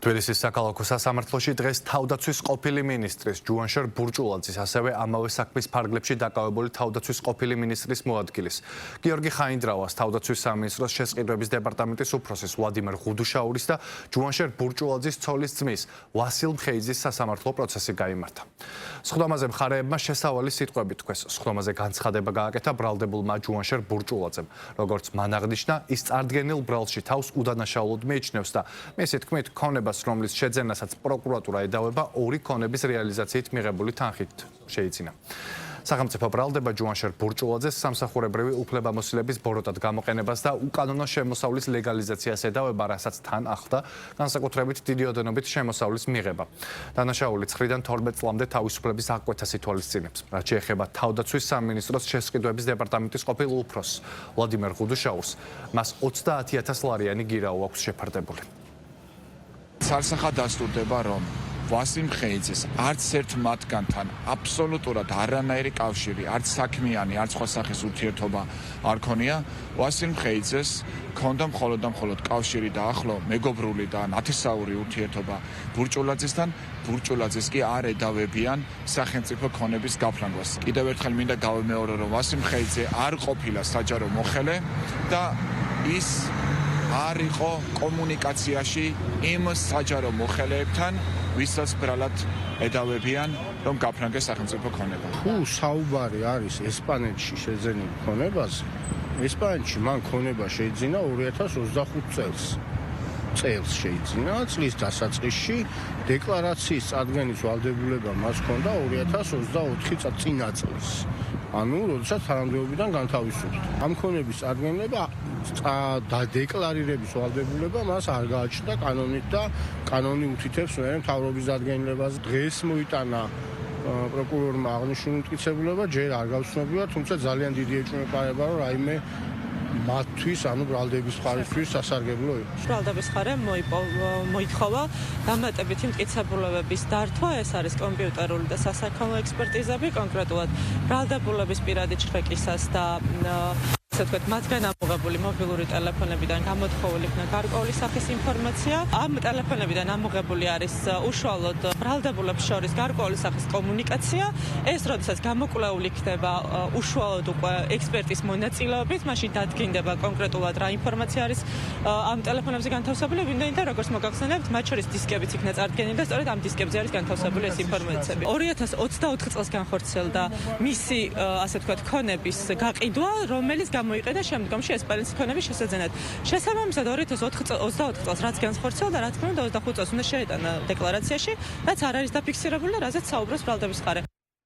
თბილისის საქალაქო სასამართლოში დღეს თავდაცვის ყოფილი მინისტრის ჯუანშერ ბურჭულაძის, ასევე ამავე საქმის ფარგლებში დაკავებული თავდაცვის ყოფილი მინისტრის მოადგილის გიორგი ხაინდრავას, თავდაცვის სამინისტროს შესყიდვების დეპარტამენტის უფროსის ვლადიმერ ღუდუშაურის და ჯუანშერ ბურჭულაძის ცოლის ძმის ვასილ მხეიძის სასამართლო პროცესი გაიმართა. სხდომაზე მხარეებმა შესავალი სიტყვები თქვეს. სხდომაზე განცხადება გააკეთა ბრალდებულმა ჯუანშერ ბურჭულაძემ. როგორც მან აღნიშნა, ის წარდგენილ ბრალში თავს უდანაშაულოდ მიიჩნევს და მისი თქმით, ქონებას, რომლის შეძენასაც პროკურატურა ედავება, ორი ქონების რეალიზაციით მიღებული თანხით შეიძინა. სახელმწიფო ბრალდება ჯუანშერ ბურჭულაძეს სამსახურებრივი უფლებამოსილების ბოროტად გამოყენებას და უკანონო შემოსავლის ლეგალიზაციას ედავება, რასაც თან ახლდა განსაკუთრებით დიდი ოდენობით შემოსავლის მიღება. დანაშაული 9-დან 12 წლამდე თავისუფლების აღკვეთას ითვალისწინებს. რაც შეეხება თავდაცვის სამინისტროს შესყიდვების დეპარტამენტის ყოფილ უფროსს ვლადიმერ ღუდუშაურს, მას 30,000 ლარიანი გირაო აქვს შეფარდებული. სარსახად დასტურდება, რომ ვასილ მხეიძეს არც ერთ მათგანთან აბსოლუტურად არანაირი კავშირი, არც საქმიანი, არც სხვა სახის ურთიერთობა არ ქონია. ვასილ მხეიძეს ქონდა მხოლოდ და მხოლოდ კავშირი და ახლო მეგობრული და ნათესაური ურთიერთობა ბურჭულაძესთან. ბურჭულაძეს კი არ ედავებიან სახელმწიფო ქონების გაფრანგვას. კიდევ ერთხელ მინდა გავიმეორო, რომ ვასილ მხეიძე არ ყოფილა საჯარო მოხელე და ის არ იყო კომუნიკაციაში იმ საჯარო მოხელეებთან, ვისაც ბრალად ედავებიან, რომ გაფრანგეს სახელმწიფო ქონება. თუ საუბარი არის ესპანეთში შეძენილ ქონებაზე, ესპანეთში მან ქონება შეიძინა 2025 წელს. შეიძინა წლის დასაწყისში, დეკლარაციის წარდგენის ვალდებულება მას ჰქონდა 2024 წინა წელს. ანუ, როდესაც თანამდებობიდან განთავისუფლდა. ამ ქონების წარდგენება და დეკლარირების ვალდებულება მას არ გააჩნდა კანონით და კანონი უთითებს მთავრობის დადგენილებაზე. დღეს მოიტანა პროკურორმა აღნიშნული მტკიცებულება, ჯერ არ გავცნობია, თუმცა ძალიან დიდი ეჭვმეპარება, რომ რაიმე მათთვის, ანუ ბრალდების მხარისთვის სასარგებლო იყოს. ბრალდების მხარემ მოითხოვა დამატებითი მტკიცებულებების დართვა, ეს არის კომპიუტერული და სასაქონლო ექსპერტიზები, კონკრეტულად ბრალდებულების პირადი ჩხრეკისას და ასე ვთქვათ, მათგან ამოღებული მობილური ტელეფონებიდან გამოთხოვილი იქნა გარკვეული სახის ინფორმაცია. ამ ტელეფონებიდან ამოღებული არის უშუალოდ ბრალდებულებს შორის გარკვეული სახის კომუნიკაცია. ეს როდესაც გამოკვლეული იქნება უშუალოდ უკვე ექსპერტის მონაწილეობით, მაშინ დადგინდება კონკრეტულად რა ინფორმაცია არის ამ ტელეფონებზე განთავსებული. ვინაიდან როგორც მოგახსენებთ, მათ შორის დისკებიც იქნა წარდგენილი და სწორედ ამ დისკებზე არის განთავსებული ეს ინფორმაციები. 2024 წელს განხორციელდა მისი, ასე ვთქვათ, ქონების გაყიდვა, რომელიც მოიყიდა შემდგომში ესპანეთის ქონების შესაძენად. შესაბამისად 2024 წელს რაც განხორციელდა, რა თქმა უნდა 25 წელს უნდა შეეტანა დეკლარაციაში, რაც არ არის დაფიქსირებული და რაზეც საუბრობს ბრალდების მხარე.